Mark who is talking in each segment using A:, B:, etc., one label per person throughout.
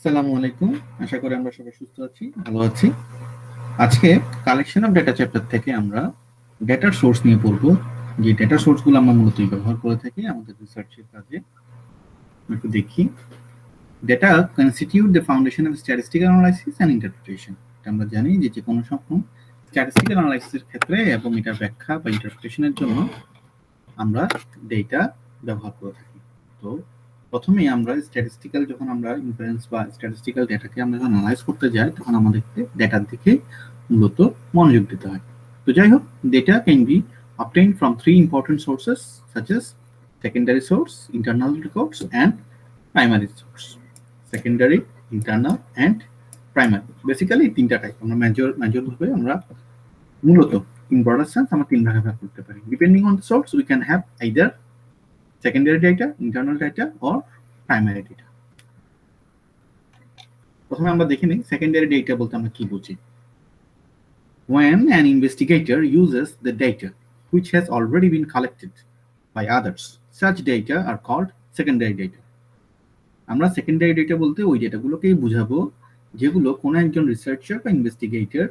A: আসসালামু আলাইকুম। আশা করি আমরা সবাই সুস্থ আছি, ভালো আছি। আজকে কালেকশন অফ ডেটা চ্যাপ্টার থেকে আমরা ডেটার সোর্স নিয়ে পড়বো। যে ডেটা সোর্সগুলো আমরা মূলত ব্যবহার করে থাকি আমাদের রিসার্চের কাজে। একটু দেখি। Data constitute the foundation of statistical analysis and interpretation. আমরা জানি যে কোনো স্ট্যাটিস্টিক্যাল অ্যানালাইসিসের ক্ষেত্রে এবং এটার ব্যাখ্যা বা ইন্টারপ্রিটেশনের জন্য আমরা ডেটা ব্যবহার করে থাকি। তো প্রথমেই আমরা স্ট্যাটিস্টিক্যাল যখন আমরা ইনফারেন্স বা স্ট্যাটিস্টিক্যাল ডেটাকে আমরা যখন অ্যানালাইজ করতে যাই তখন আমাদেরকে ডেটার দিকে মূলত মনোযোগ দিতে হয়। তো যাই হোক, data can be obtained from three important sources such as secondary source, internal records and primary source. Secondary, internal and primary. Basically তিনটা টাইপ আমরা মেজর ভাবে আমরা মূলত in broader sense আমরা তিন ভাগে ভাগ করতে পারি। Depending on the source we can have either secondary data, internal data or primary data. প্রথমে আমরা দেখে নিই secondary data বলতে আমরা কি বুঝি। When an investigator uses the data which has already been collected by others, such data are called secondary data. আমরা secondary data বলতে ওই ডেটাগুলোকেই বুঝাবো যেগুলো কোনো একজন রিসার্চার বা ইনভেস্টিগেটর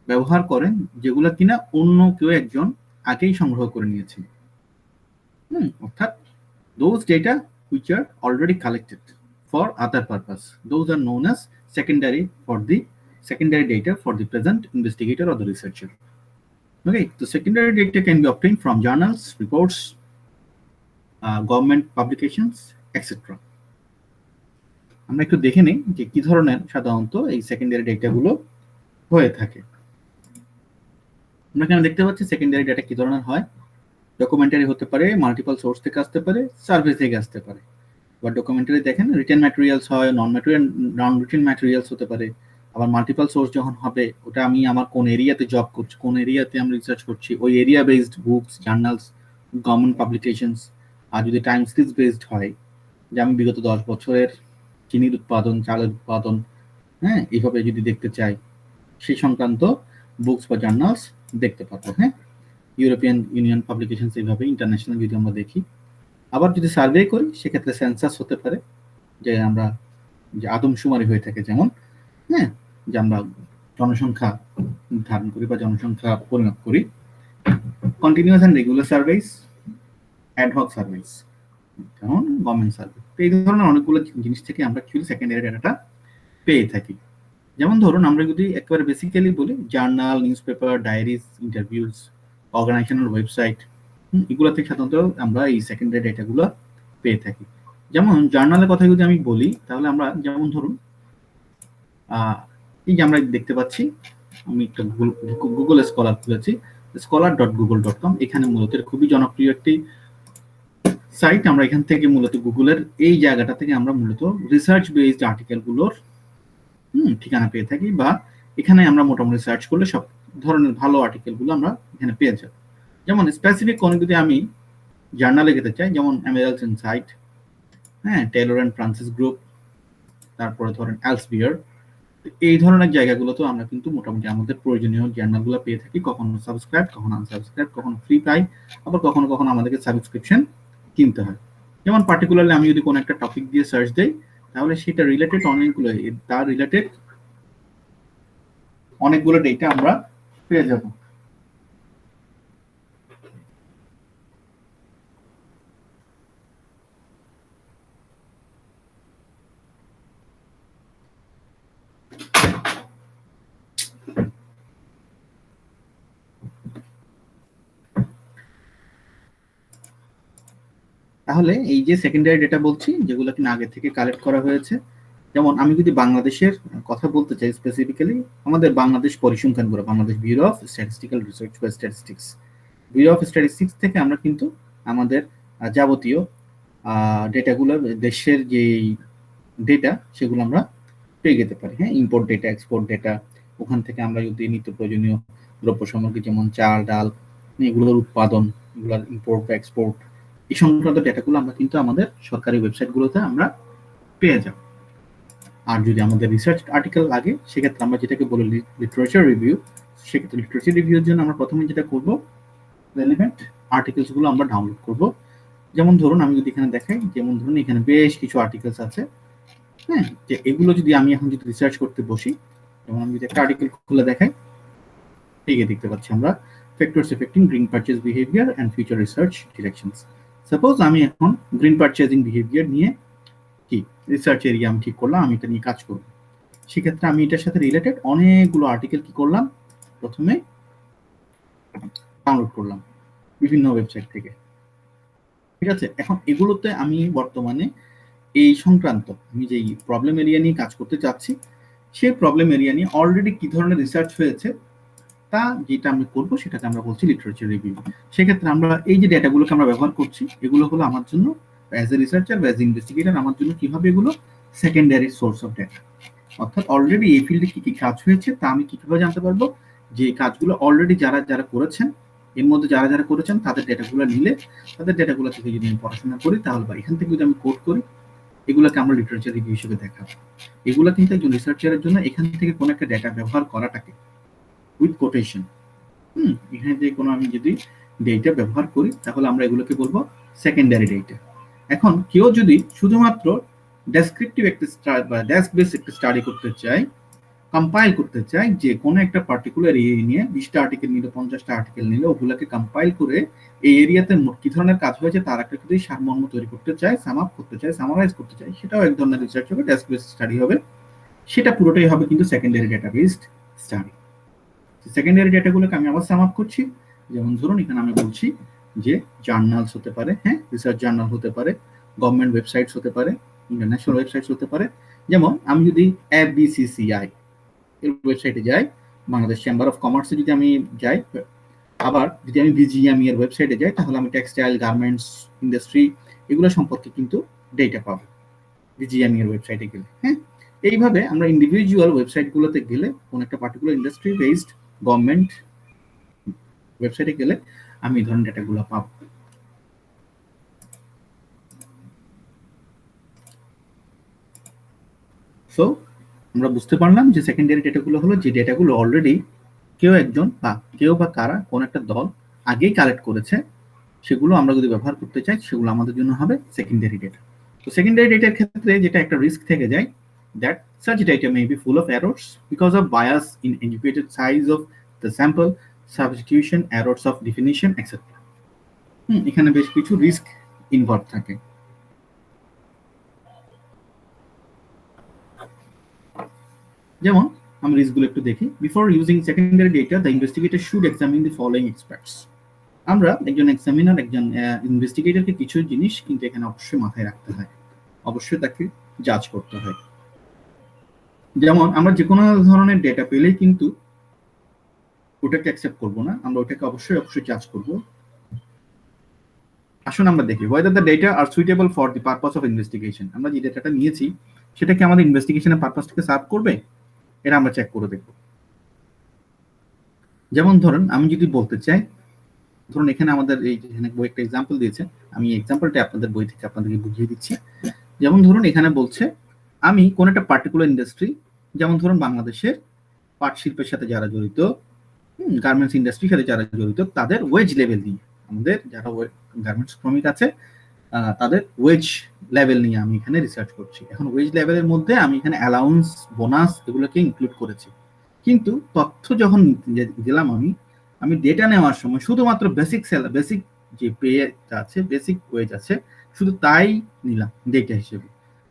A: ব্যবহার করেন, যেগুলো কিনা অন্য কেউ একজন আগেই সংগ্রহ করে নিয়েছেন। অর্থাৎ those data which are already collected for other purpose, those are known as secondary data for the present investigator or the researcher. Okay, so secondary data can be obtained from journals, reports, government publications, etc. আমরা একটু দেখে নেই যে কি ধরনের সাধারণত এই secondary data গুলো হয়ে থাকে। আমরা এখানে দেখতে পাচ্ছি সেকেন্ডারি ডেটা কি ধরনের হয়। ডকুমেন্টারি হতে পারে, মাল্টিপল সোর্স থেকে আসতে পারে, সার্ভে থেকে আসতে পারে। বা ডকুমেন্টারি দেখেন রিটেন ম্যাটেরিয়ালস হয়, নন রিটেন ম্যাটেরিয়ালস হতে পারে। আবার মাল্টিপল সোর্স যখন হবে ওটা আমি আমার কোন এরিয়াতে জব করছি, কোন এরিয়াতে আমি রিসার্চ করছি, ওই area based books, journals, government publications. আর যদি টাইম সিরিজ বেসড হয়, যে আমি বিগত 10 বছরের চিনির উৎপাদন, চালের উৎপাদন, এইভাবে যদি দেখতে চাই সেই সংক্রান্ত বুকস বা জার্নালস দেখতে পারবো। ইউরোপিয়ান ইউনিয়ন পাবলিকেশনস এইভাবে, ইন্টারন্যাশনাল যদি আমরা দেখি। আবার যদি সার্ভে করি সেক্ষেত্রে সেন্সাস হতে পারে, যে আমরা যে আদমশুমারি হয়ে থাকে, যেমন যে আমরা জনসংখ্যা নির্ধারণ করি বা জনসংখ্যা পরিমাপ করি। Continuous and regular surveys, ad hoc surveys, যেমন গভর্নমেন্ট সার্ভে। এই ধরনের অনেকগুলো জিনিস থেকে আমরা অ্যাকচুয়ালি সেকেন্ডারি ডাটাটা পেয়ে থাকি। যেমন ধরুন আমরা যদি একেবারে বেসিক্যালি বলি, journal, newspaper, diaries, interviews, organisational website, এগুলো থেকে সাধারণত আমরা এই সেকেন্ডারি ডেটাগুলো পেয়ে থাকি। যেমন জার্নালের কথা যদি আমি বলি, তাহলে আমরা যেমন ধরুন এই যে আমরা দেখতে পাচ্ছি, আমি একটা গুগল স্কলার খুলেছি, scholar.google.com। এখানে মূলত খুবই জনপ্রিয় একটি সাইট। আমরা এখান থেকে মূলত গুগলের এই জায়গাটা থেকে আমরা মূলত রিসার্চ বেসড আর্টিকেলগুলোর ঠিকানা পেয়ে থাকি, বা এখানে আমরা মোটামুটি সার্চ করলে সব ধরনের ভালো আর্টিকেলগুলো আমরা এখানে পেয়ে যাব। যেমন স্পেসিফিক কোনো যদি আমি জার্নালে যেতে চাই, যেমন Emeralds insight, Taylor and Francis group, তারপরে ধরেন এলসভিয়ার, এই ধরনের জায়গাগুলোতে আমরা কিন্তু মোটামুটি আমাদের প্রয়োজনীয় জার্নালগুলো পেয়ে থাকি। কখনো সাবস্ক্রাইব, কখনো আনসাবস্ক্রাইব, কখনো ফ্রি পাই, আবার কখনো কখনো আমাদেরকে সাবস্ক্রিপশন কিনতে হয়। যেমন পার্টিকুলারলি আমি যদি কোনো একটা টপিক দিয়ে সার্চ দেই, তাহলে সেটা রিলেটেড অনেকগুলো ডেটা আমরা পেয়ে যাব। তাহলে এই যে সেকেন্ডারি ডেটা বলছি, যেগুলো কিনা আগে থেকে কালেক্ট করা হয়েছে, যেমন আমি যদি বাংলাদেশের কথা বলতে চাই স্পেসিফিক্যালি, আমাদের বাংলাদেশ পরিসংখ্যান bureau, Bangladesh bureau of statistical research বা স্ট্যাটিস্টিক্স, ব্যুরো অফ স্ট্যাটিস্টিক্স থেকে আমরা কিন্তু আমাদের যাবতীয় ডেটাগুলো, দেশের যে ডেটা সেগুলো আমরা পেয়ে যেতে পারি। ইম্পোর্ট ডেটা, এক্সপোর্ট ডেটা, ওখান থেকে আমরা যদি নিত্য প্রয়োজনীয় দ্রব্য সামগ্রী যেমন চাল, ডাল, এগুলোর উৎপাদন, এগুলোর ইম্পোর্ট বা এক্সপোর্ট, এই সংক্রান্ত ডেটাগুলো আমরা কিন্তু আমাদের সরকারি ওয়েবসাইটগুলোতে আমরা পেয়ে যাব। আর যদি আমাদের রিসার্চ আর্টিকেল লাগে, সেক্ষেত্রে আমরা যেটাকে বলি লিটারেচার রিভিউ, সেক্ষেত্রে লিটারেচার রিভিউর জন্য আমরা প্রথমে যেটা করব, রেলেভেন্ট আর্টিকেলসগুলো আমরা ডাউনলোড করব। যেমন ধরুন আমি যদি এখানে দেখাই, যেমন ধরুন এখানে বেশ কিছু আর্টিকেলস আছে, হ্যাঁ, যে এগুলো যদি আমি এখন যদি রিসার্চ করতে বসি, যেমন আমি যদি একটা আর্টিকেল খুলে দেখাই, ঠিক দেখতে পাচ্ছি আমরা factors affecting green purchase behaviour and future research directions. Suppose আমি এখন গ্রিন পারচেজিং বিহেভিয়ার নিয়ে কি রিসার্চ এরিয়া আমি ঠিক করলাম, আমি এটা নিয়ে কাজ করব। সেক্ষেত্রে আমি এটার সাথে রিলেটেড অনেকগুলো আর্টিকেল কি করলাম, প্রথমে ডাউনলোড করলাম বিভিন্ন ওয়েবসাইট থেকে। ঠিক আছে, এখন এগুলোতে আমি বর্তমানে এই সংক্রান্ত আমি যেই প্রবলেম এরিয়া নিয়ে কাজ করতে চাচ্ছি, সেই প্রবলেম এরিয়া নিয়ে অলরেডি কি ধরনের রিসার্চ হয়েছে তা যেটা আমি করবো সেটাকে আমরা বলছি লিটারেচার রিভিউ। সেক্ষেত্রে আমরা এই যে ডেটাগুলোকে আমরা ব্যবহার করছি, এগুলো হলো আমার জন্য অ্যাজ এ রিসার্চার বা অ্যাজ এ ইনভেস্টিগেটর আমার জন্য কি হবে, এগুলো সেকেন্ডারি সোর্স অফ ডেটা। অর্থাৎ অলরেডি এই ফিল্ডে কি কি কাজ হয়েছে তা আমি কিভাবে জানতে পারবো, যে কাজগুলো অলরেডি যারা যারা করেছেন, এর মধ্যে যারা যারা করেছেন তাদের ডেটাগুলো নিলে, তাদের ডেটাগুলো থেকে যদি আমি পড়াশোনা করি, তাহলে বা এখান থেকে যদি আমি কোড করি, এগুলোকে আমরা লিটারেচার রিভিউ হিসেবে দেখাবো। এগুলো কিন্তু একজন রিসার্চারের জন্য এখান থেকে কোনো একটা ডেটা ব্যবহার করাটাকে উইথ কোটেশন, এখানে যে কোনো আমি যদি ডেটা ব্যবহার করি, তাহলে আমরা এগুলোকে বলবো সেকেন্ডারি ডেটা। এখন কেউ যদি শুধুমাত্র ডেসক্রিপটিভ একটা বা ডেস্ক বেস একটা স্টাডি করতে চায়, কম্পাইল করতে চায়, যে কোনো একটা পার্টিকুলার এরিয়া নিয়ে 20টা আর্টিকেল নিলে, 50টা আর্টিকেল নিলে, ওগুলোকে কম্পাইল করে এই এরিয়াতে কি ধরনের কাজ হয়েছে তার একটা যদি সারমর্ম তৈরি করতে চায়, সাম আপ করতে চায়, সামারাইজ করতে চায়, সেটাও এক ধরনের রিসার্চ হবে, ডেস্ক বেস স্টাডি হবে। সেটা পুরোটাই হবে কিন্তু secondary data based study. Secondary ডেটাগুলোকে আমি আবার সাম আপ করছি। যেমন ধরুন এখানে আমি বলছি যে জার্নালস হতে পারে, হ্যাঁ, রিসার্চ জার্নাল হতে পারে, গভর্নমেন্ট ওয়েবসাইটস হতে পারে, ইন্টারন্যাশনাল ওয়েবসাইটস হতে পারে। যেমন আমি যদি এফবিসিসিআই এর ওয়েবসাইটে যাই, বাংলাদেশ চেম্বার অফ কমার্সে যদি আমি যাই, আবার যদি আমি বিজিএমই এর ওয়েবসাইটে যাই, তাহলে আমি টেক্সটাইল, গার্মেন্টস ইন্ডাস্ট্রি এগুলো সম্পর্কে কিন্তু ডেটা পাবো বিজিএমই এর ওয়েবসাইটে গেলে। হ্যাঁ, এইভাবে আমরা ইন্ডিভিজুয়াল ওয়েবসাইটগুলোতে গেলে, কোন একটা পার্টিকুলার ইন্ডাস্ট্রি বেসড গভর্নমেন্ট ওয়েবসাইটে গেলে আমি এই ধরনের ডেটাগুলো পাবো। সো আমরা বুঝতে পারলাম যে সেকেন্ডারি ডেটাগুলো হলো যে ডেটাগুলো অলরেডি কেউ একজন বা কেউ বা কারা কোন একটা দল আগেই কালেক্ট করেছে, সেগুলো আমরা যদি ব্যবহার করতে চাই, সেগুলো আমাদের জন্য হবে সেকেন্ডারি ডেটা। তো সেকেন্ডারি ডেটার ক্ষেত্রে যেটা একটা রিস্ক থেকে যায়, that such data may be full of errors because of bias in educated size of the sample, substitution, errors of definition, etc. এখানে বেশ কিছু রিস্ক ইনভলভ থাকে। যেমন আমি রিস্কগুলো একটু দেখি। Before using secondary data, the investigator should examine the following experts. আমরা একজন এক্সামিনার, একজন ইনভেস্টিগেটরকে কিছু জিনিস কিন্তু এখানে অবশ্যই মাথায় রাখতে হয়, অবশ্যই তাকে জাজ করতে হয়। যেমন আমরা যে কোনো ধরনের ডেটা পেলেই কিন্তু ওটাকে অ্যাকসেপ্ট করব না, আমরা ওটাকে অবশ্যই অবশ্যই জাজ করব। আসুন আমরা দেখি whether the data are suitable for the purpose of investigation। আমরা যে ডেটাটা নিয়েছি সেটা কি আমাদের ইনভেস্টিগেশনের পারপাসটাকে সার্ভ করবে, এটা আমরা চেক করে দেখব। যেমন ধরুন আমি যদি বলতে চাই, ধরুন এখানে আমাদের এই এখানে বই একটা এক্সাম্পল দিয়েছে, আমি এক্সাম্পলটা আপনাদের বই থেকে আপনাদেরকে বুঝিয়ে দিচ্ছি। যেমন ধরুন এখানে বলছে আমি কোন একটা পার্টিকুলার ইন্ডাস্ট্রি, যেমন ধরুন বাংলাদেশের পাট শিল্পের সাথে যারা জড়িত, গার্মেন্টস ইন্ডাস্ট্রির সাথে যারা জড়িত, তাদের ওয়েজ লেভেল নিয়ে, আমাদের যারা গার্মেন্টস শ্রমিক আছে তাদের ওয়েজ লেভেল নিয়ে আমি এখানে রিসার্চ করছি। এখন ওয়েজ লেভেলের মধ্যে আমি এখানে অ্যালাউন্স, বোনাস এগুলোকে ইনক্লুড করেছি। কিন্তু তথ্য যখন দিলাম আমি ডেটা নেওয়ার সময় শুধুমাত্র বেসিক যে পে আছে, বেসিক ওয়েজ আছে, শুধু তাই নিলাম ডেটা হিসেবে।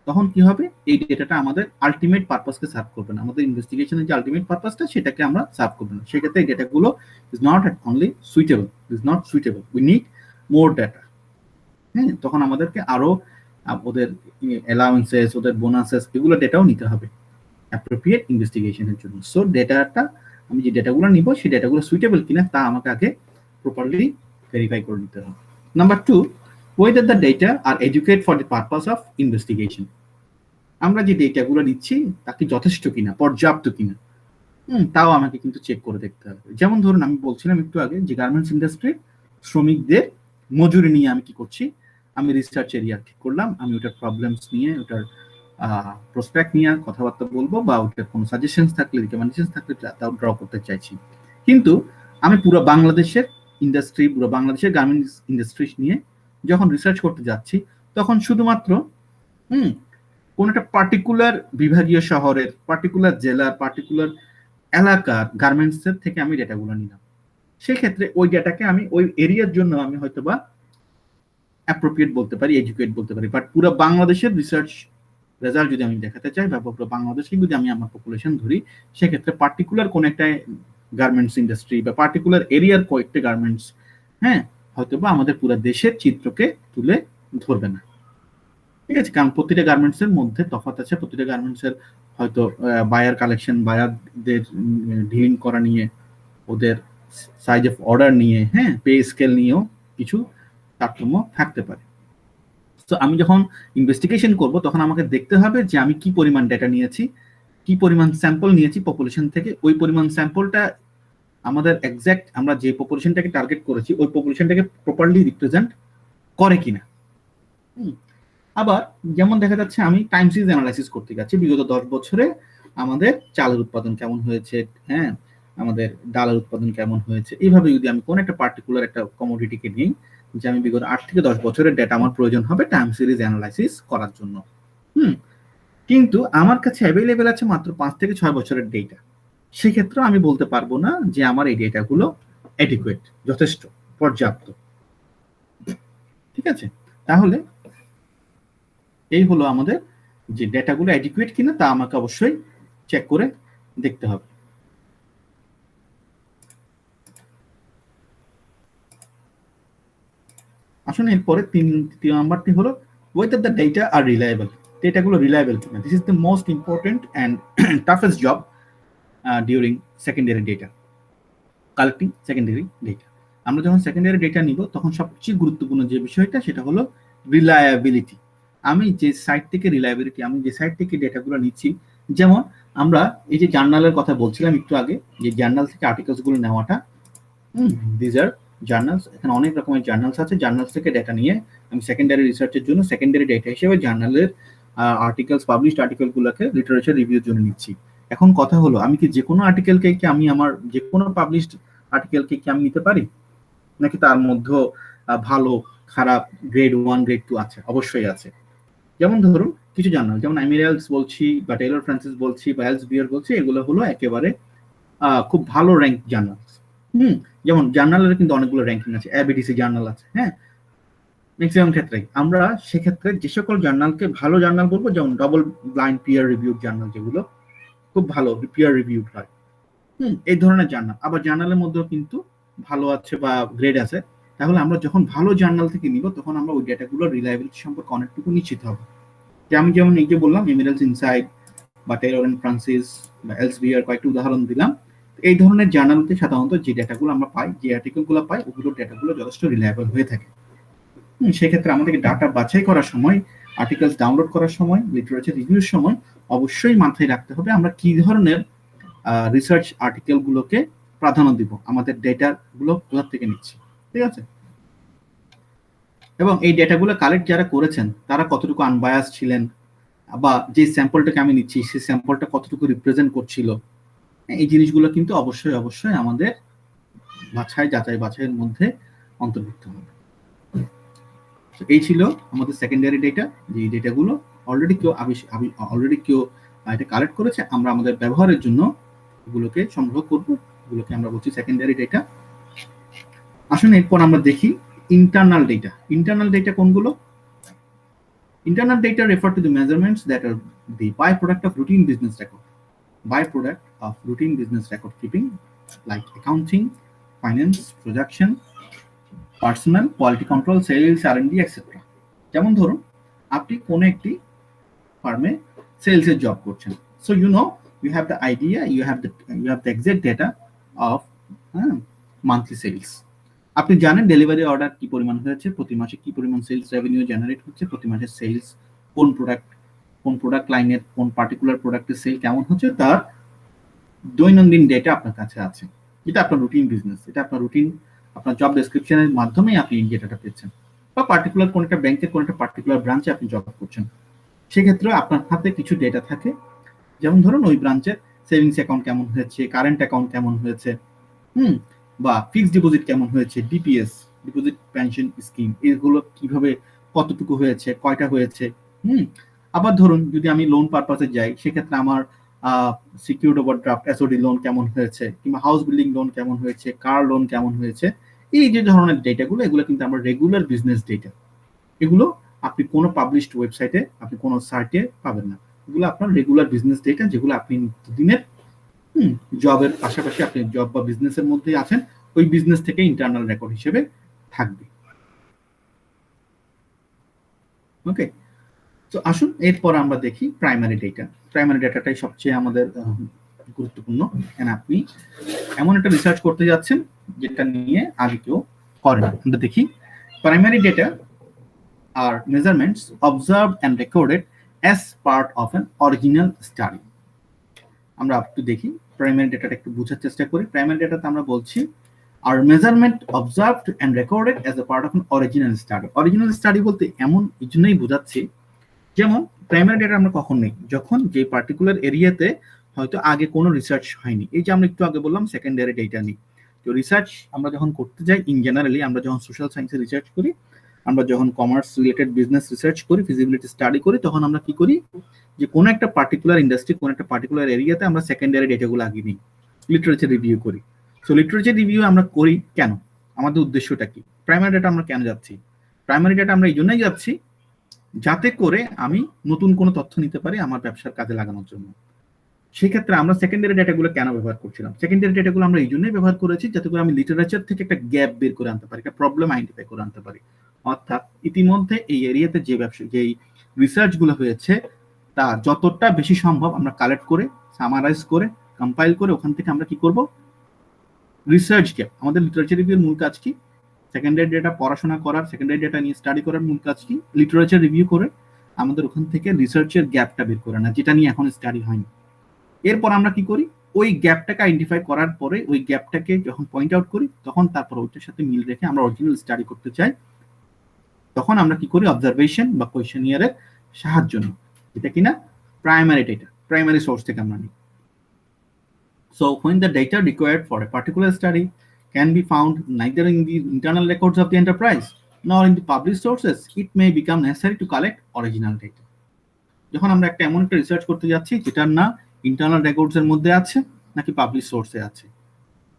A: তখন কি হবে, এই ডেটাটা আমাদের আলটিমেট পারপাসকে সার্ভ করবে না, আমাদের ইনভেস্টিগেশনের যে আলটিমেট পারপাসটা সেটাকে আমরা সার্ভ করব না। সেক্ষেত্রে এই ডেটাগুলো is not only suitable, we need more data. হ্যাঁ, তখন আমাদেরকে আরো ওদের অ্যালাউন্সেস, ওদের বোনাসেস এগুলো ডেটাও নিতে হবে অ্যাপ্রোপ্রিয়েট ইনভেস্টিগেশনের জন্য। সো ডেটাটা আমি যে ডেটাগুলো নিব সেই ডেটাগুলো সুইটেবল কিনা তা আমাকে আগে প্রপারলি ভেরিফাই করে নিতে হবে। Number 2, whether the data are adequate for the purpose of investigation। আমরা যে ডেটাগুলো নিচ্ছি তা কি যথেষ্ট কিনা, পর্যাপ্ত কিনা, তাও আমাকে কিন্তু চেক করে দেখতে হবে। যেমন ধরুন আমি বলছিলাম একটু আগে যে গার্মেন্টস ইন্ডাস্ট্রির শ্রমিকদের মজুরি নিয়ে আমি কি করছি, আমি রিসার্চ এরিয়া ঠিক করলাম, আমি ওটার প্রবলেমস নিয়ে, ওটার প্রসপেক্ট নিয়ে কথাবার্তা বলবো, বা ওটার কোনো সাজেশনস থাকলে, রিকমেন্ডেশনস থাকলে তাও ড্র করতে চাইছি। কিন্তু আমি পুরো বাংলাদেশের ইন্ডাস্ট্রি, পুরো বাংলাদেশের গার্মেন্টস ইন্ডাস্ট্রি নিয়ে যখন রিসার্চ করতে যাচ্ছি, তখন শুধুমাত্র কোন একটা পার্টিকুলার বিভাগীয় শহরের, পার্টিকুলার জেলার, পার্টিকুলার এলাকার গার্মেন্টসের থেকে আমি ডেটাগুলো নিলাম, সেক্ষেত্রে ওই ডেটাকে আমি ওই এরিয়ার জন্য আমি হয়তো বা অ্যাপ্রোপ্রিয়েট বলতে পারি, এডুকেট বলতে পারি। বাট পুরো বাংলাদেশের রিসার্চ রেজাল্ট যদি আমি দেখাতে চাই বা পুরো বাংলাদেশে যদি আমি আমার পপুলেশন ধরি, সেক্ষেত্রে পার্টিকুলার কোন একটা গার্মেন্টস ইন্ডাস্ট্রি বা পার্টিকুলার এরিয়ার কয়েকটা গার্মেন্টস, হ্যাঁ, হয়তো বা আমাদের পুরো দেশের চিত্রকে তুলে ধরবে না। ঠিক আছে, কারণ প্রতিটা গার্মেন্টস এর মধ্যে তফাৎ আছে, প্রতিটা গার্মেন্টস এর হয়তো বায়ার কালেকশন, বায়ারদের ডিলিং করা নিয়ে, ওদের সাইজ অফ অর্ডার নিয়ে, হ্যাঁ, পে স্কেল নিয়েও কিছু তারতম্য থাকতে পারে। তো আমি যখন ইনভেস্টিগেশন করব তখন আমাকে দেখতে হবে যে আমি কি পরিমাণ ডেটা নিয়েছি, কি পরিমাণ স্যাম্পল নিয়েছি পপুলেশন থেকে, ওই পরিমাণ স্যাম্পলটা আমাদের এক্সাক্ট আমরা যে পপুলেশনটাকে টার্গেট করেছি ওই পপুলেশনটাকে প্রপারলি রিপ্রেজেন্ট করে কিনা। আবার যেমন দেখা যাচ্ছে আমি টাইম সিরিজ অ্যানালাইসিস করতে যাচ্ছি, বিগত 10 বছরে আমাদের চালের উৎপাদন কেমন হয়েছে, হ্যাঁ, আমাদের ডালের উৎপাদন কেমন হয়েছে, এইভাবে যদি আমি কোন একটা পার্টিকুলার একটা কমোডিটিকে নিই, যে আমি বিগত 8 থেকে 10 বছরের ডেটা আমার প্রয়োজন হবে টাইম সিরিজ অ্যানালাইসিস করার জন্য। কিন্তু আমার কাছে অ্যাভেলেবেল আছে মাত্র 5 থেকে 6 বছরের ডেটা, সেক্ষেত্রে আমি বলতে পারবো না যে আমার এই ডেটাগুলো অ্যাডিকুয়েট, যথেষ্ট, পর্যাপ্ত। ঠিক আছে, তাহলে এই হলো আমাদের যে ডেটাগুলো অ্যাডিকুয়েট কিনা তা আমাকে অবশ্যই চেক করে দেখতে হবে। আসুন এরপরে তৃতীয় নাম্বারটি হলো whether the data are reliable, ডেটাগুলো রিলায়েবল কিনা। This is the most important and toughest job during secondary data collecting. Secondary data আমরা যখন সেকেন্ডারি ডেটা নিব তখন সবচেয়ে গুরুত্বপূর্ণ যে বিষয়টা সেটা হলো রিলায়েবিলিটি। আমি যে সাইট থেকে রিলায়েবিলিটি, আমি যে সাইট থেকে ডেটাগুলো নিচ্ছি, যেমন আমরা এই যে জার্নালের কথা বলছিলাম একটু আগে, যে জার্নাল থেকে আর্টিকেলসগুলো নেওয়াটা, দিস আর জার্নালস। এখানে অনেক রকমের জার্নালস আছে, জার্নালস থেকে ডেটা নিয়ে আমি সেকেন্ডারি রিসার্চের জন্য সেকেন্ডারি ডেটা হিসেবে জার্নালের আর্টিকেলস, পাবলিশড আর্টিকেলগুলোকে লিটারেচার রিভিউর জন্য নিচ্ছি। এখন কথা হলো আমি কি যে কোনো আর্টিকেলকে কি আমি আমার যে কোনো পাবলিশড আর্টিকেলকে কি আমি নিতে পারি, নাকি তার মধ্যে ভালো খারাপ গ্রেড 1 গ্রেড 2 আছে? অবশ্যই আছে। যেমন ধরুন কিছু জার্নাল, যেমন এমিরালস বলছি বা টেইলর ফ্রান্সিস বলছি বা এলসভিয়ার বলছি, এগুলো হলো একেবারে খুব ভালো র্যাঙ্ক জার্নাল। যেমন জার্নালের কিন্তু অনেকগুলো র্যাঙ্কিং আছে, এবিডিসি জার্নাল আছে, হ্যাঁ, ম্যাক্সিমাম ক্ষেত্রে আমরা সেক্ষেত্রে যে সকল জার্নালকে ভালো জার্নাল বলবো, যেমন double blind peer review journal, যেগুলো খুব ভালো পিয়ার রিভিউ হয়, এই ধরনের জার্নাল। আবার জার্নালের মধ্যেও কিন্তু ভালো আছে বা গ্রেড আছে। তাহলে আমরা যখন ভালো জার্নাল থেকে নিব তখন আমরা ওই ডেটাগুলো রিলায়েবিলিটি সম্পর্কে অনেকটুকু নিশ্চিত হব। যে আমি যেমন এই যে বললাম এমিরালস ইনসাইট বা টেইলর এন্ড ফ্রান্সিস বা এলসভিয়ার কয়েকটি উদাহরণ দিলাম, এই ধরনের জার্নালতে সাধারণত যে ডেটাগুলো আমরা পাই, যে আর্টিকেলগুলো পাই, ওগুলোর ডেটাগুলো যথেষ্ট রিলায়েবল হয়ে থাকে। সেক্ষেত্রে আমাদেরকে ডাটা বাছাই করার সময়, আর্টিকেলস ডাউনলোড করার সময়, লিটারেচার রিভিউর সময় অবশ্যই মাথায় রাখতে হবে আমরা কি ধরনের রিসার্চ আর্টিকেলগুলোকে প্রাধান্য দিব, আমাদের ডেটাগুলো কোথা থেকে নিচ্ছি। ঠিক আছে, এবং এই ডেটাগুলো কালেক্ট যারা করেছেন তারা কতটুকু আনবায়াস ছিলেন, বা যে স্যাম্পলটাকে আমি নিচ্ছি সেই স্যাম্পলটা কতটুকু রিপ্রেজেন্ট করছিল, এই জিনিসগুলো কিন্তু অবশ্যই অবশ্যই আমাদের যাচাই বাছাইয়ের মধ্যে অন্তর্ভুক্ত হবে। এই ছিল আমাদের সেকেন্ডারি ডেটা, যে ডেটাগুলো অলরেডি কেউ এটা কালেক্ট করেছে, আমরা আমাদের ব্যবহারের জন্য এগুলোকে সংগ্রহ করব, এগুলোকে আমরা বলছি সেকেন্ডারি ডেটা। আসুন এরপর আমরা দেখি ইন্টারনাল ডেটা। ইন্টারনাল ডেটা কোনগুলো? Internal data refer to the measurements that are the byproduct of routine business record. Byproduct of routine business record keeping, like accounting, finance, production, personnel, quality control, sales, R&D, etc. যেমন ধরুন আপনি কোন একটি ফার্মে সেলসের job করছেন, so you know you have the idea, you have the exact data of monthly sales. আপনি জানেন delivery order কি পরিমাণ হয়েছে, প্রতি মাসে কি পরিমাণ সেলস রেভিনিউ জেনারেট হচ্ছে, প্রতি মাসে সেলস কোন প্রোডাক্ট লাইনের কোন পার্টিকুলার প্রোডাক্টের সেল কেমন হচ্ছে, তার দৈনন্দিন ডেটা আপনার কাছে আছে। এটা আপনার রুটিন বিজনেস, এটা আপনার রুটিন, আপনার জব ডেসক্রিপশনের মাধ্যমেই আপনি এই ডেটাটা পেয়েছেন। বা পার্টিকুলার কোন একটা ব্যাংকের কোন একটা পার্টিকুলার ব্রাঞ্চে আপনি জব করছেন, সেক্ষেত্রে আপনার হাতে কিছু ডেটা থাকে, যেমন ধরুন ওই ব্রাঞ্চের সেভিংস অ্যাকাউন্ট কেমন হয়েছে, কারেন্ট অ্যাকাউন্ট কেমন হয়েছে, বা ফিক্সড ডিপোজিট কেমন হয়েছে, ডিপিএস, ডিপোজিট পেনশন স্কিম, এগুলো কিভাবে কতটুকু হয়েছে, কয়টা হয়েছে, আবার ধরুন যদি আমি লোন পারপাসে যাই, সেক্ষেত্রে আমার সিকিউরড ওভারড্রাফট এসওডি লোন কেমন হয়েছে, কিংবা হাউস বিল্ডিং লোন কেমন হয়েছে, কার লোন কেমন হয়েছে, এই যে ধরনের ডেটাগুলো, এগুলো কিন্তু আমার রেগুলার বিজনেস ডেটা। এগুলো আপনি কোনো পাবলিশড ওয়েবসাইটে, আপনি কোনো সাইটে পাবেন না। এগুলো আপনার রেগুলার বিজনেস ডেটা, যেগুলো আপনি দিনের জবের পাশাপাশি আপনি জব বা বিজনেসের মধ্যে আছেন, ওই বিজনেস থেকে ইন্টারনাল রেকর্ড হিসেবে থাকবে। ওকে, তো আসুন এরপর আমরা দেখি প্রাইমারি ডেটা। প্রাইমারি ডেটাটাই সবচেয়ে আমাদের গুরুত্বপূর্ণ। আপনি এমন একটা রিসার্চ করতে যাচ্ছেন যেটা নিয়ে আগে কেউ করেন। আমরা দেখি প্রাইমারি ডেটা আর measurements observed and recorded as part of an original study. আমরা একটু দেখি প্রাইমারি ডেটাটা একটু বোঝার চেষ্টা করি। প্রাইমারি ডেটাতে আমরা বলছি আর measurement observed and recorded as a part of an original study. Original study বলতে এমন এই জন্যই বোঝাচ্ছি, যেমন প্রাইমারি ডেটা আমরা কখন নেই, যখন যে পার্টিকুলার এরিয়াতে হয়তো আগে কোনো রিসার্চ হয়নি। এই যে আমরা একটু আগে বললাম সেকেন্ডারি ডেটা নিই। তো রিসার্চ আমরা যখন করতে যাই, ইন জেনারেলি আমরা যখন সোশ্যাল সায়েন্সে রিসার্চ করি, আমরা যখন কমার্স রিলেটেড বিজনেস রিসার্চ করি, ফিজিবিলিটি স্টাডি করি, তখন আমরা কি করি, যে কোনো একটা পার্টিকুলার ইন্ডাস্ট্রি, কোনো একটা পার্টিকুলার এরিয়াতে আমরা সেকেন্ডারি ডেটাগুলো আগে নিই, লিটারেচার রিভিউ করি। সো লিটারেচার রিভিউ আমরা করি কেন, আমাদের উদ্দেশ্যটা কি, প্রাইমারি ডেটা আমরা কেন যাচ্ছি? প্রাইমারি ডেটা আমরা এই জন্যই যাচ্ছি যাতে করে আমি নতুন কোনো তথ্য নিতে পারি আমার ব্যবসার কাজে লাগানোর জন্য। সেক্ষেত্রে আমরা সেকেন্ডারি ডেটাগুলো কেন ব্যবহার করছিলাম? সেকেন্ডারি ডেটাগুলো আমরা এই জন্যই ব্যবহার করেছি যাতে করে আমি লিটারেচার থেকে একটা গ্যাপ বের করে আনতে পারি, একটা প্রবলেম আইডেন্টিফাই করে আনতে পারি। অর্থাৎ ইতিমধ্যে এই এরিয়াতে যে ব্যবসা, যেই রিসার্চগুলো হয়েছে, তা যতটা বেশি সম্ভব আমরা কালেক্ট করে, সামারাইজ করে, কম্পাইল করে, ওখান থেকে আমরা কি করব, রিসার্চ গ্যাপ। আমাদের লিটারেচার রিভিউর মূল কাজ কি? সেকেন্ডারি ডেটা পড়াশোনা করার, সেকেন্ডারি ডেটা নিয়ে স্টাডি করার মূল কাজ কি? লিটারেচার রিভিউ করে আমাদের ওখান থেকে রিসার্চের গ্যাপটা বের করে না, যেটা নিয়ে এখন স্টাডি হয়নি। এরপর আমরা কি করি, ওই গ্যাপটাকে আইডেন্টিফাই করার পরে ওই গ্যাপটাকে যখন পয়েন্ট আউট করি, তখন তারপর ওইটার সাথে মিল রেখে আমরা অরিজিনাল স্টাডি করতে চাই, তখন আমরা কি করি, অবজারভেশন বা কোয়েশ্চেনিয়ারের সাহায্য নিই, এটা কিনা প্রাইমারি ডেটা, প্রাইমারি সোর্স থেকে আমরা নিই। So when the data required for a particular study can be found neither in the internal records of the enterprise nor in the published sources, it may become necessary to collect original data. যখন আমরা একটা এমন একটা research করতে যাচ্ছি যেটার না internal records এর মধ্যে আছে নাকি পাবলিশ সোর্সে আছে,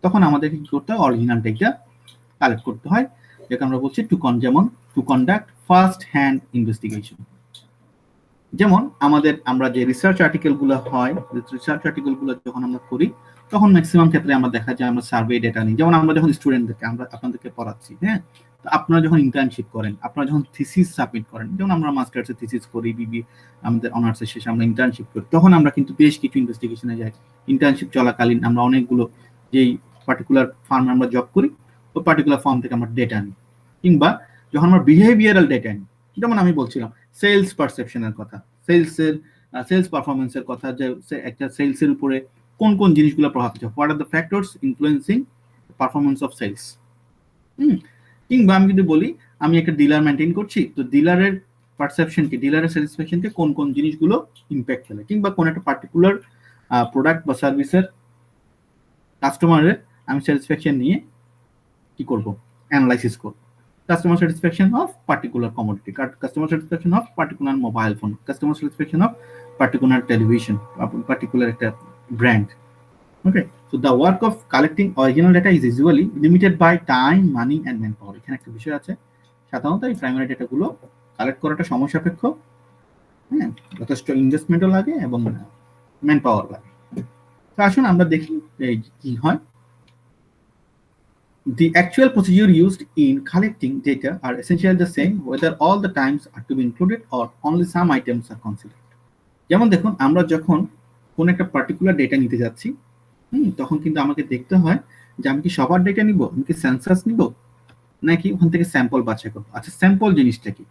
A: তখন আমাদেরকে কি করতে হয়, অরিজিনাল ডেটা কালেক্ট করতে হয়, যেটা আমরা বলছি যেমন to conduct first hand investigation. যেমন আমরা যে রিসার্চ আর্টিকেলগুলো হয়, রিসার্চ আর্টিকেলগুলো যখন আমরা করি, তখন ম্যাক্সিমাম ক্ষেত্রে আমরা দেখা যায় আমরা সার্ভে ডেটা নিই। যেমন আমরা যখন স্টুডেন্টদেরকে, আমরা আপনাদেরকে পড়াচ্ছি, হ্যাঁ, তো আপনারা যখন ইন্টার্নশিপ করেন, আপনারা যখন থিসিস সাবমিট করেন, যেমন আমরা মাস্টার্সে থিসিস করি, আমাদের অনার্সের শেষে আমরা ইন্টার্নশিপ করি, তখন আমরা কিন্তু বেশ কিছু ইনভেস্টিগেশনে যাই। ইন্টার্নশিপ চলাকালীন আমরা অনেকগুলো, যেই পার্টিকুলার ফার্মে আমরা জব করি, ওই পার্টিকুলার ফার্ম থেকে আমরা ডেটা নিই। কিংবা যখন আমরা বিহেভিয়ারাল ডেটা নিই, যেমন আমি বলছিলাম সেলস পারসেপশনের কথা, সেলস পারফরমেন্সের কথা, যে একটা সেলসের উপরে কোন কোন জিনিসগুলো প্রভাব ফেলছে, what are the factors influencing performance of sales. কিংবা আমি যদি বলি আমি একটা ডিলার মেনটেন করছি, তো ডিলারের পারসেপশনকে, ডিলারের স্যাটিসফ্যাকশনকে কোন কোন জিনিসগুলো ইম্প্যাক্ট ফেলে, কিংবা কোন একটা পার্টিকুলার প্রোডাক্ট বা সার্ভিসের কাস্টমারের আমি স্যাটিসফ্যাকশন নিয়ে কি করব, অ্যানালাইসিস করব। Customer satisfaction of particular commodity, customer satisfaction of particular mobile phone, customer satisfaction of particular television, particular brand. Okay, so the work of collecting original data is usually limited by time, money and manpower. এখানে একটা বিষয় আছে, সাধারণত এই primary data গুলো collect করাটা সময় সাপেক্ষ, হ্যাঁ, যথেষ্ট ইনভেস্টমেন্টও লাগে এবং ম্যান পাওয়ার লাগে। তো আসুন আমরা দেখি কি হয়। The actual procedure used in collecting data are essentially the same whether all the times are to be included or only some items are considered. যেমন দেখুন, আমরা যখন কোন একটা পার্টিকুলার ডেটা নিতে যাচ্ছি, তখন কিন্তু আমাকে দেখতে হয় যে আমি কি সবার ডেটা নিব, আমি কি সেন্সাস নিব, নাকি ওখান থেকে স্যাম্পল বাছাই করবো। আচ্ছা, স্যাম্পল জিনিসটা কি?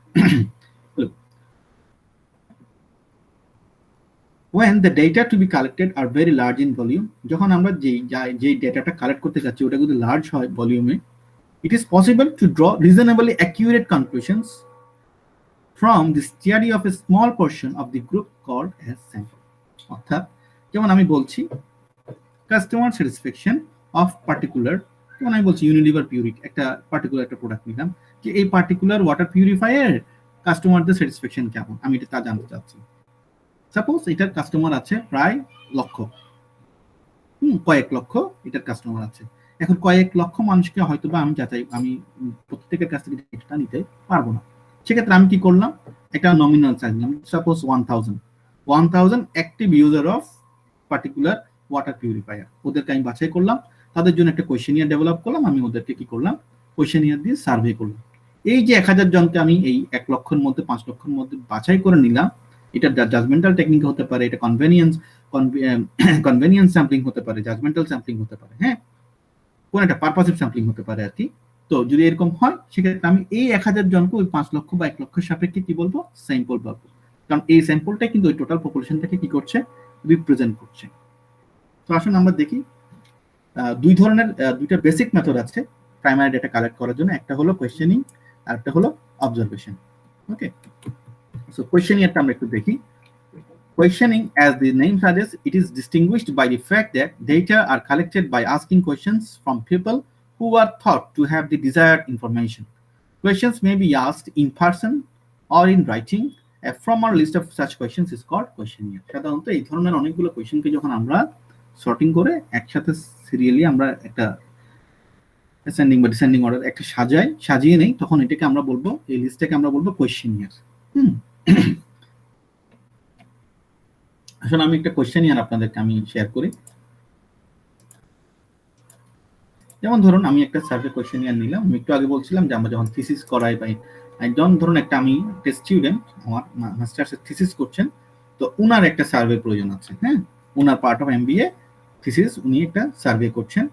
A: When the data to be collected are very large in volume, যখন আমরা যেই ডেটাটা কালেক্ট করতে যাচ্ছি ওটা যদি লার্জ হয় ভলিউমে, it is possible to draw reasonably accurate conclusions from the study of a small portion of the group called as sample. অর্থাৎ যেমন আমি বলছি কাস্টমার স্যাটিসফ্যাকশন অফ পার্টিকুলার, যেমন আমি বলছি ইউনিলিভার পিউরিটি, একটা পার্টিকুলার একটা প্রোডাক্ট নিলাম, যে এই পার্টিকুলার ওয়াটার পিউরিফায়ার কাস্টমারদের স্যাটিসফ্যাকশন কেমন, আমি এটা তা জানতে চাচ্ছি। সাপোজ এটার কাস্টমার আছে প্রায় লক্ষ, কয়েক লক্ষ এটার কাস্টমার আছে। এখন কয়েক লক্ষ মানুষকে হয়তো বা আমি প্রত্যেকের কাছ থেকে ডেটা নিতে পারবো না। সেক্ষেত্রে আমি কি করলাম, একটা নমিনাল চার্জ দিলাম, suppose 1000 active user of particular water purifier, ওদেরকে আমি বাছাই করলাম, তাদের জন্য একটা কোয়েশ্চেনিয়ার ডেভেলপ করলাম, আমি ওদেরকে কি করলাম, কোয়েশ্চেনিয়ার দিয়ে সার্ভে করলাম। এই যে 1000 জনকে আমি এই 1 লক্ষের মধ্যে 5 লক্ষের মধ্যে বাছাই করে নিলাম, এটা জাজমেন্টাল টেকনিক হতে পারে, এটা কনভেনিয়েন্স স্যাম্পলিং হতে পারে, জাজমেন্টাল স্যাম্পলিং হতে পারে, হ্যাঁ, কোন একটা পারপাসিভ স্যাম্পলিং হতে পারে আর কি। তো যদি এরকম হয় সেক্ষেত্রে আমি এই 1000 জনকে ওই 5 লক্ষ বা 1 লক্ষের সাপেক্ষে কি বলবো, স্যাম্পল বলবো, কারণ এই স্যাম্পলটা কিন্তু ওই টোটাল পপুলেশনটাকে কি করছে, রিপ্রেজেন্ট করছে। তো আসুন আমরা দেখি, দুইটা বেসিক মেথড আছে প্রাইমারি ডেটা কালেক্ট করার জন্য, একটা হলো কোয়েশ্চেনিং আর একটা হলো অবজারভেশন। ওকে, সো কোয়েশ্চেনিংটা আমরা একটু দেখি। Questioning, as the name suggests, it is distinguished by the fact that data are collected by asking questions from people who are thought to have the desired information. Questions may be asked in person or in writing. A formal list of such questions is called questionnaire. সাধারণত এই ধরনের অনেকগুলো কোয়েশ্চেনকে যখন আমরা sorting করে একসাথে serially আমরা একটা অ্যাসেন্ডিং বা ডিসেন্ডিং অর্ডার একটা সাজিয়ে নেই, তখন এটাকে আমরা বলবো, এই লিস্টটাকে আমরা বলবো কোয়েশ্চেনিয়ার। আসলে আমি একটা কোয়েশ্চেনিয়ার আপনাদেরকে আমি শেয়ার করি। যেমন ধরুন আমি একটা সার্ভে কোয়েশ্চেনিয়ার নিলাম, আমি একটু আগে বলছিলাম যে আমরা যখন থিসিস করাই বা একজন ধরুন একটা আমি একটা স্টুডেন্ট আমার মাস্টার্সের থিসিস করছেন, তো উনার একটা সার্ভে প্রয়োজন আছে, হ্যাঁ, উনার পার্ট অফ এমবিএ থিসিস, উনি একটা সার্ভে করছেন।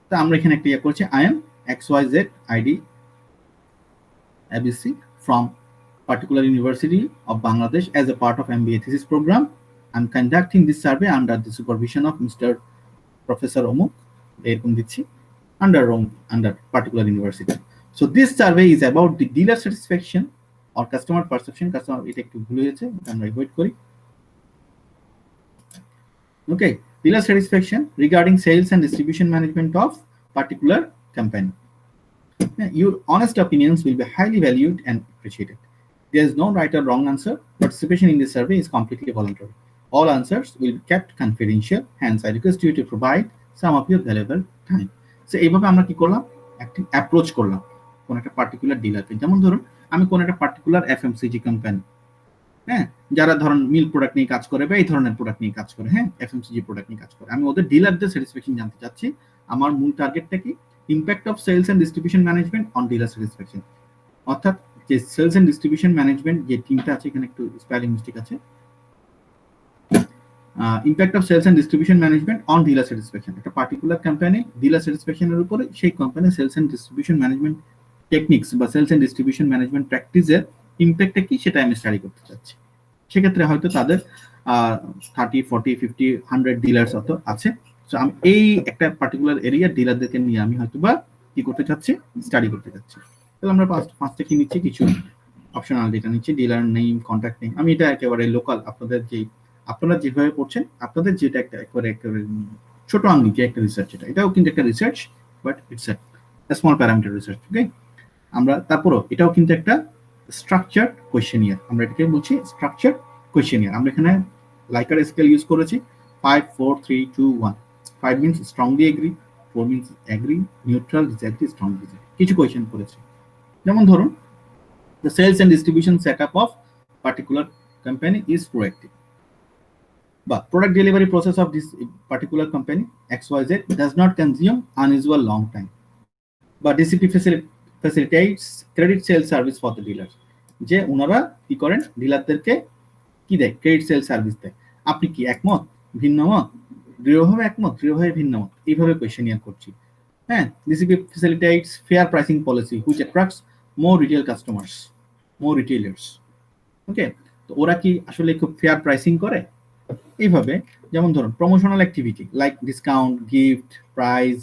A: তো আমরা এখানে একটা ইয়ে করছি, I am XYZ ID ABC from particular University of Bangladesh as a part of MBA thesis program. I'm conducting this survey under the supervision of Mr. Professor Omuk, under particular university. So this survey is about the dealer satisfaction or customer perception. Customer এটা একটু ভুল হয়েছে, আমরা avoid করি। Okay, dealer satisfaction regarding sales and distribution management of particular company. Your honest opinions will be highly valued and appreciated. There is no right or wrong answer. Participation in this survey is completely voluntary. All answers will be kept confidential. Hence, I request you to provide some of your valuable time. So, এইভাবে আমরা কি করলাম, একটা approach করলাম কোন একটা particular ডিলারকে। যেমন ধরুন আমি কোন একটা পার্টিকুলার এফএমসিজি কোম্পানি, হ্যাঁ, যারা ধরুন মিল্ক প্রোডাক্ট নিয়ে কাজ করে বা এই ধরনের প্রোডাক্ট নিয়ে কাজ করে, হ্যাঁ, এফএমসিজি প্রোডাক্ট নিয়ে কাজ করে, আমি ওদের ডিলারদের স্যাটিসফ্যাকশন জানতে চাচ্ছি। আমার মূল টার্গেটটা কি, impact of sales and distribution management on dealer satisfaction. অর্থাৎ যে সেলস এন্ড ডিস্ট্রিবিউশন ম্যানেজমেন্ট যে টিমটা আছে, এখানে একটু স্পেলিং মিস্টেক আছে, impact of sales and distribution management on dealer satisfaction. একটা পার্টিকুলার কোম্পানি ডিলার স্যাটিসফ্যাকশনের উপরে সেই company sales and distribution management techniques বা সেলস এন্ড ডিস্ট্রিবিউশন ম্যানেজমেন্ট প্র্যাকটিসের ইম্প্যাক্টটা কি সেটা আমি স্টাডি করতে চাচ্ছি। সেক্ষেত্রে হয়তো তাদের 30, 40, 50, 100 ডিলার্স অত আছে। সো আমি এই একটা পার্টিকুলার এরিয়ার ডিলারদেরকে নিয়ে আমি হয়তো বা কি করতে চাচ্ছি, স্টাডি করতে চাচ্ছি। তাহলে আমরা ফার্স্টে কি নিচ্ছি, কিছু অপশনাল ডেটা নিচ্ছি, ডিলার নেম, কন্ট্যাক্ট নেম। আমি এটা একেবারে লোকাল, আপনারা যেভাবে পড়ছেন আপনাদের যেটা একটা একেবারে ছোট আঙ্গি যে একটা রিসার্চ, এটাও কিন্তু একটা research, but it's a small parameter research. Okay, আমরা তারপরও এটাও কিন্তু একটা স্ট্রাকচার্ড কোয়েশ্চেনিয়ার, আমরা এটাকে বলছি স্ট্রাকচার্ড কোয়েশ্চেনিয়ার। আমরা এখানে লাইকার স্কেল ইউজ করেছি 5, 4, 3, 2, 1। 5 means strongly agree, 4 means agree, neutral, disagree, strongly disagree। কিছু কোয়েশ্চেন করেছি, যেমন ধরুন the sales and distribution setup of particular company is proactive, but product delivery process of this particular company XYZ does not consume unusual long time, but DCP facilitates credit sales service for the dealers। যে ওনারা কি করেন, ডিলারদেরকে কি দেয়, credit sale service দেয়। আপনি কি একমত, ভিন্ন মত, দৃঢ়ভাবে একমত, দৃঢ়ভাবে ভিন্ন মত, এইভাবে কোয়েশ্চেনিয়ার করছি। হ্যাঁ, DCP facilitates fair pricing policy which attracts more retail customers, more retailers. Okay, তো ওরা কি আসলে খুব ফেয়ার প্রাইসিং করে এইভাবে। যেমন ধরুন promotional activity like discount, gift, prize,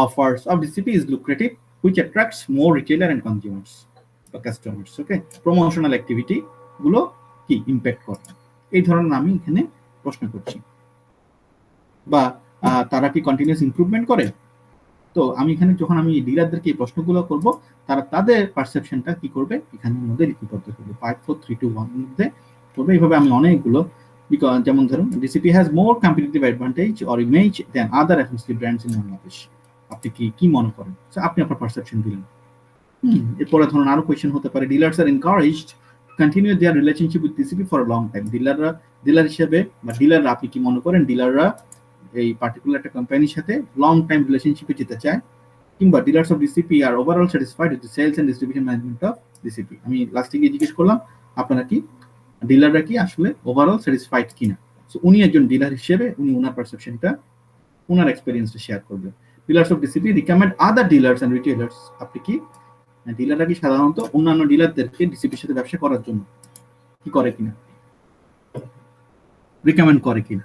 A: offers of DCP is lucrative which attracts more retailer and consumers or customers। Okay, promotional activity গুলো কি ইম্প্যাক্ট করে, এই ধরনের আমি এখানে প্রশ্ন করছি। বা তারা কি কন্টিনিউয়াস ইমপ্রুভমেন্ট করে, তো আমি এখানে যখন আমি ডিলারদেরকে এই প্রশ্নগুলো করব, তারা তাদের পারসেপশনটা কি করবে এখানের মধ্যে লিপিবদ্ধ করবে 5 4 3 2 1 মধ্যে করবে। এইভাবে আমি অনেকগুলো যেমন ধরুন DCP has more competitive advantage or image than other FMCG brands in Bangladesh. আপনি কি মনে করেন? আপনি আপনার পারসেপশন দিলেন। এরপরে ধরুন আরো কোয়েশ্চেন হতে পারে, dealers are encouraged continue their relationship with DCP for long time. Dealer হিসেবে বা ডিলাররা আপনি কি মনে করেন ডিলাররা এই পার্টিকুলার একটা কোম্পানির সাথে লং টাইম রিলেশনশিপে যেতে চায়, কিংবা dealers of DCP are overall satisfied with the sales and distribution management of DCP. আমি লাস্টে গিয়ে জিজ্ঞেস করলাম আপনারা কি ডিলাররা কি আসলে ওভারঅল স্যাটিসফাইড কিনা। সো উনি একজন ডিলার হিসেবে উনি ওনার পারসেপশনটা ওনার এক্সপেরিয়েন্সটা শেয়ার করবে। Dealers of DCP recommend other dealers and retailers. আপনি কি ডিলাররা কি সাধারণত অন্যান্য ডিলারদেরকে ডিসিপির সাথে ব্যবসা করার জন্য কি করে কিনা, রিকমেন্ড করে কিনা।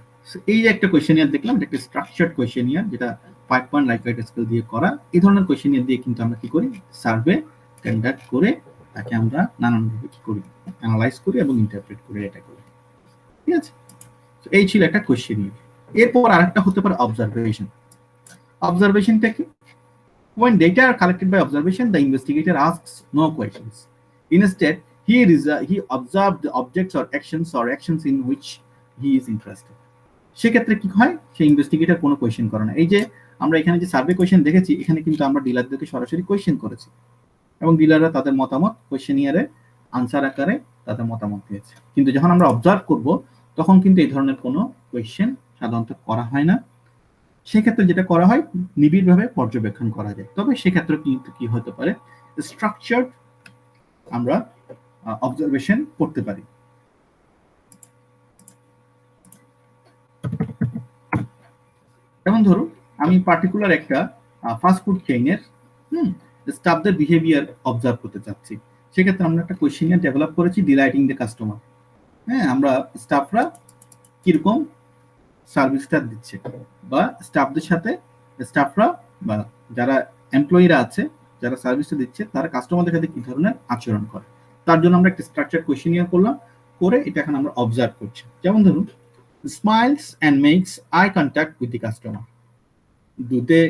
A: এই যে একটা কোয়েশ্চেনিয়ার দেখলাম, এটা একটা স্ট্রাকচার্ড কোয়েশ্চেনিয়ার যেটা 5 পয়েন্ট লাইফলাইট স্কেল দিয়ে করা। এই ধরনের কোয়েশ্চেনিয়ার দিয়ে কিন্তু আমরা কি করি সার্ভে কন্ডাক্ট করে তাকে আমরা নানানভাবে কি করি অ্যানালাইজ করি এবং ইন্টারপ্রেট করি, এটা করি। ঠিক আছে, এই ছিল একটা কোয়েশ্চেনিয়ার। এরপর আরেকটা হতে পারে অবজারভেশন। অবজারভেশনটা কি? When data are collected by observation, the investigator asks no questions. Instead, he observes the objects or actions in which he is interested. সেক্ষেত্রে কি হয়, সেই ইনভেস্টিগেটর কোনো কোয়েশ্চেন করে না। এই যে আমরা এখানে যে সার্ভে কোয়েশ্চেন দেখেছি, এখানে কিন্তু আমরা ডিলারদেরকে সরাসরি কোয়েশ্চেন করেছি এবং ডিলাররা তাদের মতামত কোয়েশ্চেনিয়ারে আনসার আকারে তাদের মতামত দিয়েছে। কিন্তু যখন আমরা অবজার্ভ করব তখন কিন্তু এই ধরনের কোনো কোয়েশ্চেন সাধারণত করা হয় না। সেক্ষেত্রে যেটা করা হয় নিবিড়ভাবে পর্যবেক্ষণ করা যায়। তবে সেক্ষেত্রে কিন্তু কি হতে পারে স্ট্রাকচার্ড আমরা অবজারভেশন করতে পারি। যেমন ধরুন আমি পার্টিকুলার একটা ফাস্ট ফুড চেইনের স্টাফদের বিহেভিয়ার অবজার্ভ করতে চাচ্ছি। সেক্ষেত্রে আমরা একটা কোয়েশ্চেনিয়ার ডেভেলপ করেছি ডিলাইটিং দ্য কাস্টমার। হ্যাঁ, আমরা স্টাফরা কিরকম সার্ভিসটা দিচ্ছে বা স্টাফদের সাথে স্টাফরা বা যারা এমপ্লয়িরা আছে যারা সার্ভিসটা দিচ্ছে তারা কাস্টমারদের সাথে কি ধরনের আচরণ করে, তার জন্য আমরা একটা স্ট্রাকচার কোয়েশ্চেনিয়ার করলাম, করে এটা এখন আমরা অবজার্ভ করছি। যেমন ধরুন smiles and makes eye contact with the customer. Do they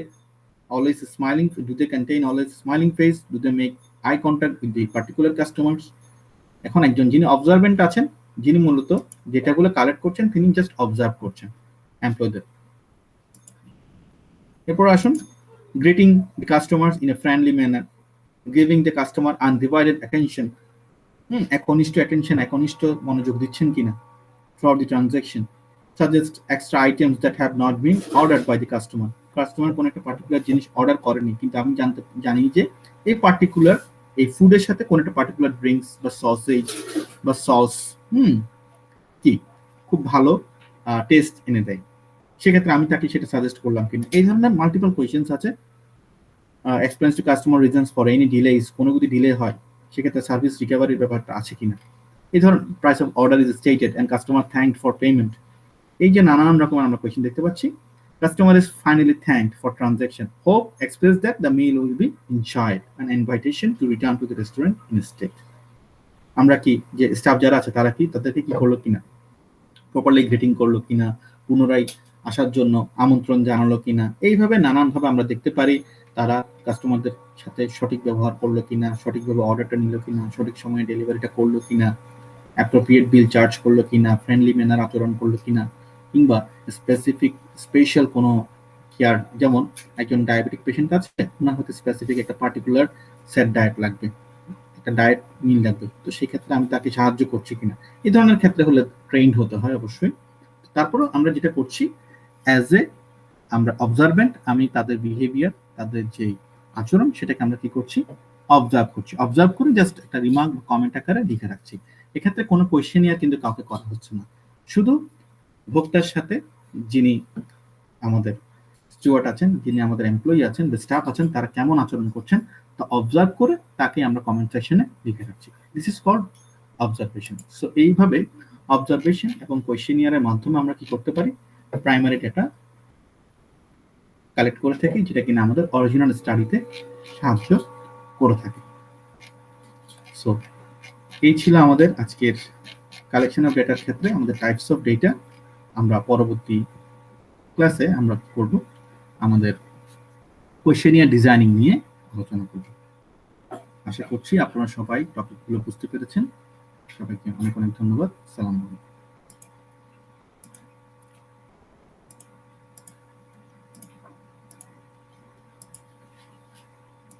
A: always smiling? Do they contain always smiling face? Do they make eye contact with the particular customers? এখন একজন যিনি অবজারভেন্ট আছেন, যিনি মূলত ডেটাগুলো কালেক্ট করছেন, তিনি জাস্ট অবজার্ভ করছেন এমপ্লয়ীদের। এরপর আসুন greeting the customers in a friendly manner, giving the customer undivided attention. একনিষ্ঠ অ্যাটেনশন, একনিষ্ঠ মনোযোগ দিচ্ছেন কিনা for the transaction. Suggest extra items that have not been ordered by the customer. Customer কোন একটা পার্টিকুলার জিনিস অর্ডার করেনি, কিন্তু আমি জানি যে এই পার্টিকুলার এই ফুডের সাথে কোন একটা পার্টিকুলার ড্রিঙ্কস বা সসেজ বা সস কি খুব ভালো টেস্ট এনে দেয়, সেক্ষেত্রে আমি তাকে সেটা সাজেস্ট করলাম কিনা। এই ধরনের মাল্টিপল কোয়েশ্চেন্স আছে। Explains to customer reasons for any delays, কোনো যদি ডিলে হয় সেক্ষেত্রে সার্ভিস রিকভারির ব্যাপারটা আছে কিনা। এই ধরুন price of order is stated and customer thanked for payment. এই যে নানান রকমের আমরা কোয়েশ্চেন দেখতে পাচ্ছি। Customer is finally thanked for transaction, hope express that the meal will be enjoyed and invitation to return to the restaurant instead. আমরা কি যে স্টাফ যারা আছে তারা কি তাদেরকে কি করলো কিনা, প্রপারলি গ্রিটিং করলো কিনা, পুনরায় আসার জন্য আমন্ত্রণ জানালো কিনা। এইভাবে নানানভাবে আমরা দেখতে পারি তারা কাস্টমারদের সাথে সঠিক ব্যবহার করলো কিনা, সঠিকভাবে অর্ডারটা নিল কিনা, সঠিক সময়ে ডেলিভারিটা করলো কিনা, অ্যাপ্রোপ্রিয়েট বিল চার্জ করলো কিনা, ফ্রেন্ডলি ম্যানার আচরণ করলো কিনা, কিংবা স্পেশাল কোনো কেয়ার। যেমন একজন ডায়াবেটিক পেশেন্ট আছে, ওনার হয়তো স্পেসিফিক একটা পার্টিকুলার সেট ডায়েট লাগবে, একটা ডায়েট মিল লাগবে, তো সেই ক্ষেত্রে আমি তাকে সাহায্য করছি কিনা। এই ধরনের ক্ষেত্রে হলে ট্রেন্ড হতে হয় অবশ্যই। তারপরেও আমরা যেটা করছি অ্যাজ এ আমরা অবজারভেন্ট, আমি তাদের বিহেভিয়ার, তাদের যে আচরণ সেটাকে আমরা কি করছি অবজার্ভ করছি। অবজার্ভ করে জাস্ট একটা রিমার্ক কমেন্ট আকারে লিখে রাখছি। এক্ষেত্রে কোনো কোয়েশ্চেনিয়ার কিন্তু কাউকে করা হচ্ছে না, শুধু ভোক্তার সাথে যিনি আমাদের স্টুয়ার্ড আছেন, যিনি আমাদের এমপ্লয়ি আছেন, স্টাফ আছেন, তারা কেমন আচরণ করছেন তা অবজার্ভ করে তাকে আমরা কমেন্ট সেকশনে লিখে রাখছি। This is called observation. So এইভাবে অবজারভেশন এবং কোয়েশ্চেনিয়ারের মাধ্যমে আমরা কি করতে পারি প্রাইমারি ডেটা কালেক্ট করে থাকি, যেটা কিনা আমাদের অরিজিনাল স্টাডিতে সাহায্য করে থাকে। সো এই ছিল আমাদের আজকের কালেকশন অফ ডেটার ক্ষেত্রে আমাদের টাইপস অফ ডেটা। আমরা পরবর্তী ক্লাসে আমরা করব আমাদের কোয়েশ্চেনিয়ার ডিজাইনিং নিয়ে আলোচনা করব। আশা করছি আপনারা সবাই টপিকগুলো বুঝতে পেরেছেন। সবাইকে অনেক অনেক ধন্যবাদ। সালাম আলাইকুম।